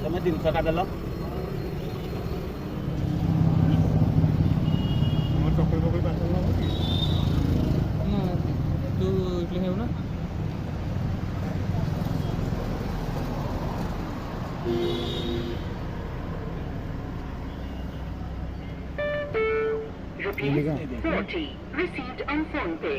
ତମେ ଜିନିଷ କାଟିଦେଲ। ଆମର ଚକୁଳି ଫକୁଳି ପାର୍ସଲ ହବ କି? ନା ତୁ ଇଟଲି ଖାଇବୁ ନା? ₹40 received on PhonePe.